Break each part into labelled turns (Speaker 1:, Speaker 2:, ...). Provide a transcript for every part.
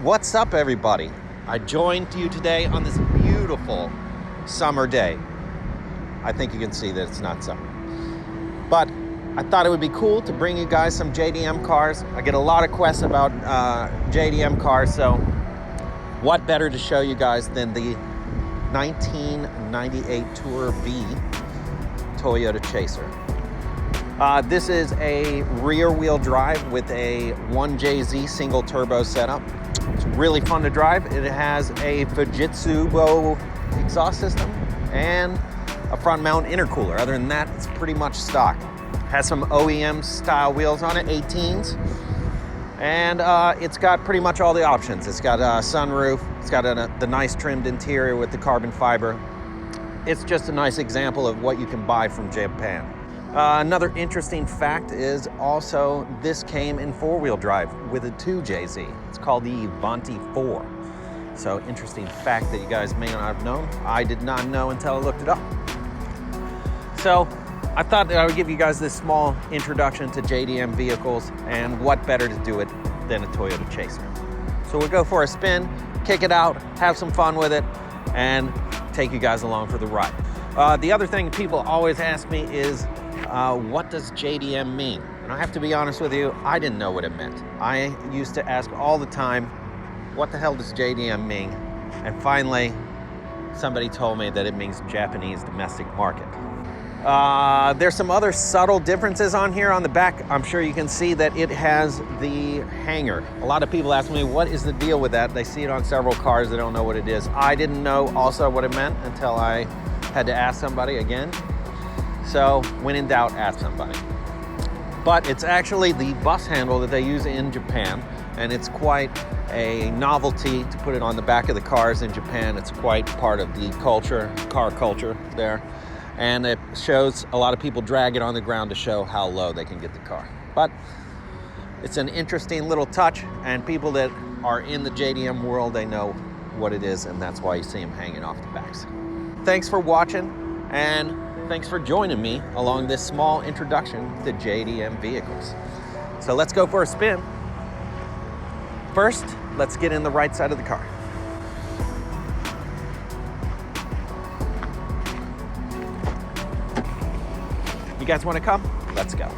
Speaker 1: What's up, everybody? I joined you today on this beautiful summer day. I think you can see that it's not summer. But I thought it would be cool to bring you guys some J.D.M cars. I get a lot of questions about J.D.M cars, so what better to show you guys than the 1998 Tour V Toyota Chaser. This is a rear-wheel drive with a 1JZ single turbo setup. It's really fun to drive. It has a Fujitsu exhaust system and a front mount intercooler. Other than that, it's pretty much stock. Has some OEM style wheels on it, 18s. And it's got pretty much all the options. It's got a sunroof. It's got the nice trimmed interior with the carbon fiber. It's just a nice example of what you can buy from Japan. Another interesting fact is also this came in four-wheel drive with a 2JZ. It's called the Avanti 4. So interesting fact that you guys may not have known. I did not know until I looked it up. So I thought that I would give you guys this small introduction to J.D.M vehicles, and what better to do it than a Toyota Chaser. So we'll go for a spin, kick it out, have some fun with it, and take you guys along for the ride. The other thing people always ask me is, what does J.D.M mean? And I have to be honest with you, I didn't know what it meant. I used to ask all the time, what the hell does J.D.M mean? And finally, somebody told me that it means Japanese domestic market. There's some other subtle differences on here on the back. I'm sure you can see that it has the hanger. A lot of people ask me, what is the deal with that? They see it on several cars, they don't know what it is. I didn't know also what it meant until I had to ask somebody again. So when in doubt, ask somebody. But it's actually the bus handle that they use in Japan, and it's quite a novelty to put it on the back of the cars in Japan. It's quite part of the culture, car culture there. And it shows a lot of people drag it on the ground to show how low they can get the car. But it's an interesting little touch, and people that are in the J.D.M world, they know what it is, and that's why you see them hanging off the backs. Thanks for watching, and thanks for joining me along this small introduction to J.D.M vehicles. So let's go for a spin. First, let's get in the right side of the car. You guys want to come? Let's go.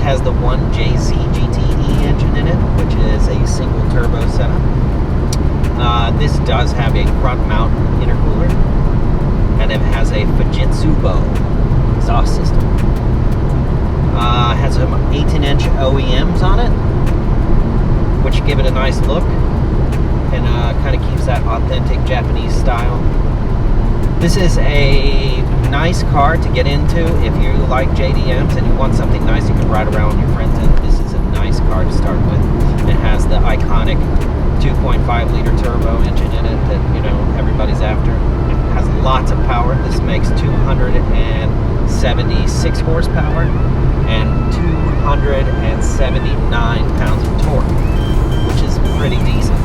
Speaker 1: has the 1JZ GTE engine in it, which is a single turbo setup. This does have a front mount intercooler, and it has a Fujitsu exhaust system. Has some 18-inch OEMs on it, which give it a nice look and kind of keeps that authentic Japanese style. This is a nice car to get into if you like JDMs and you want something nice you can ride around with your friends in. This is a nice car to start with. It has the iconic 2.5 liter turbo engine in it that, you know, everybody's after. It has lots of power. This makes 276 horsepower and 279 pounds of torque, which is pretty decent.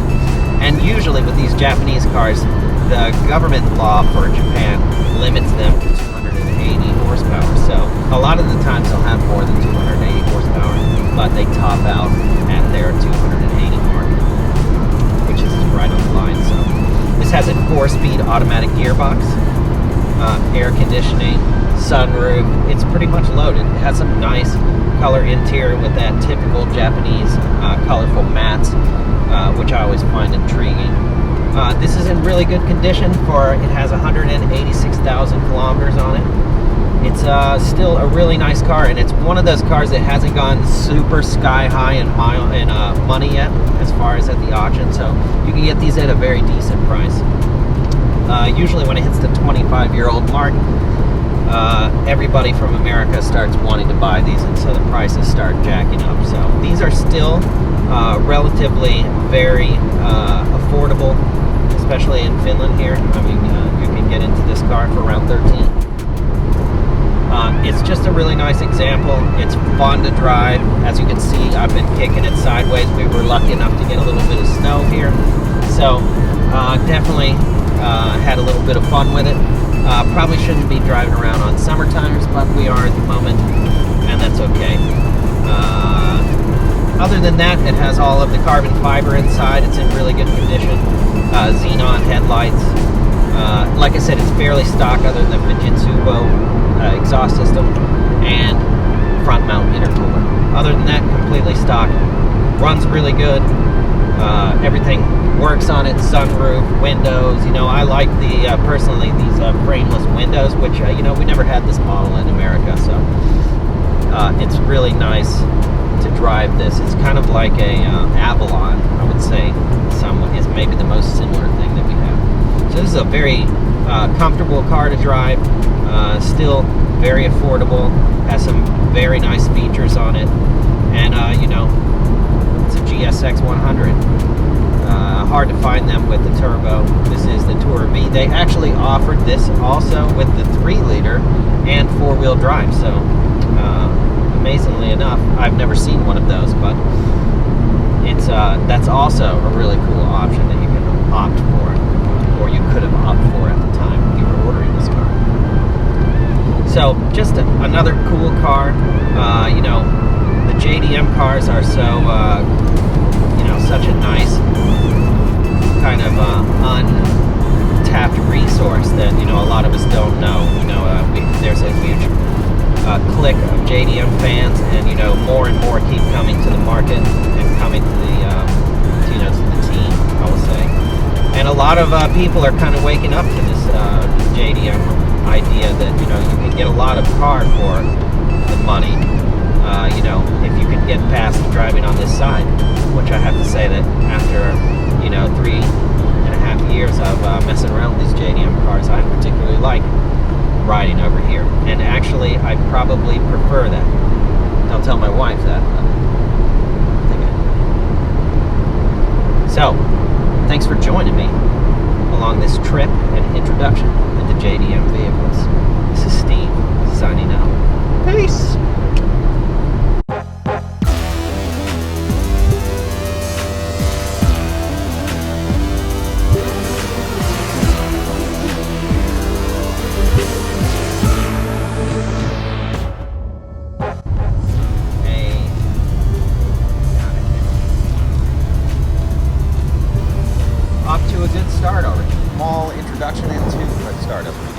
Speaker 1: And usually with these Japanese cars, the government law for Japan limits them to 280 horsepower. So a lot of the times they'll have more than 280 horsepower, but they top out at their 280 mark, which is right on the line. So this has a 4-speed automatic gearbox, air conditioning, sunroof. It's pretty much loaded. It has some nice color interior with that typical Japanese colorful mats, which I always find intriguing. This is in really good condition for, it has 186,000 kilometers on it. It's still a really nice car, and it's one of those cars that hasn't gone super sky high in money yet as far as at the auction, so you can get these at a very decent price. Usually when it hits the 25-year-old mark, everybody from America starts wanting to buy these, and so the prices start jacking up. So these are still relatively very affordable, especially in Finland here. I mean, you can get into this car for around 13. It's just a really nice example. It's fun to drive. As you can see, I've been kicking it sideways. We were lucky enough to get a little bit of snow here, so definitely had a little bit of fun with it. Probably shouldn't be driving around on summer tires, but we are at the moment, and that's okay. Other than that, it has all of the carbon fiber inside. It's in really good condition. Xenon headlights. Like I said, it's fairly stock other than the Fujitsu exhaust system and front mount intercooler. Other than that, completely stock. Runs really good. Everything works on it. Sunroof, windows. You know, I like the personally these frameless windows, which you know, we never had this model in America, so it's really nice to drive this. It's kind of like a Avalon, I would say. Is maybe the most similar thing that we have. So this is a very comfortable car to drive. Still very affordable. Has some very nice features on it, and you know, it's a JZX100. Hard to find them with the turbo. This is the Tour V. They actually offered this also with the 3-liter and 4-wheel drive. So amazingly enough, I've never seen one of those, but it's that's also a really cool option that you can opt for, or you could have opted for at the time you were ordering this car. So just another cool car. You know, the J.D.M cars are so you know, such a nice kind of untapped resource that, you know, a lot of us don't know. You know, there's a huge clique of J.D.M fans, and you know, more and more keep coming to the market and coming to the you know, to the team, I will say. And a lot of people are kind of waking up to this J.D.M idea that, you know, you can get a lot of car for the money. You know, if you can get past driving on this side, which I have to say that after, you know, 3.5 years of messing around with these J.D.M cars, I particularly like riding over here. And actually, I probably prefer that. Don't tell my wife that, but I think I do. So, thanks for joining me along this trip and introduction into J.D.M vehicles. This is Steve, signing out. Peace! Off to a good start already. Small introduction into, let's start up again.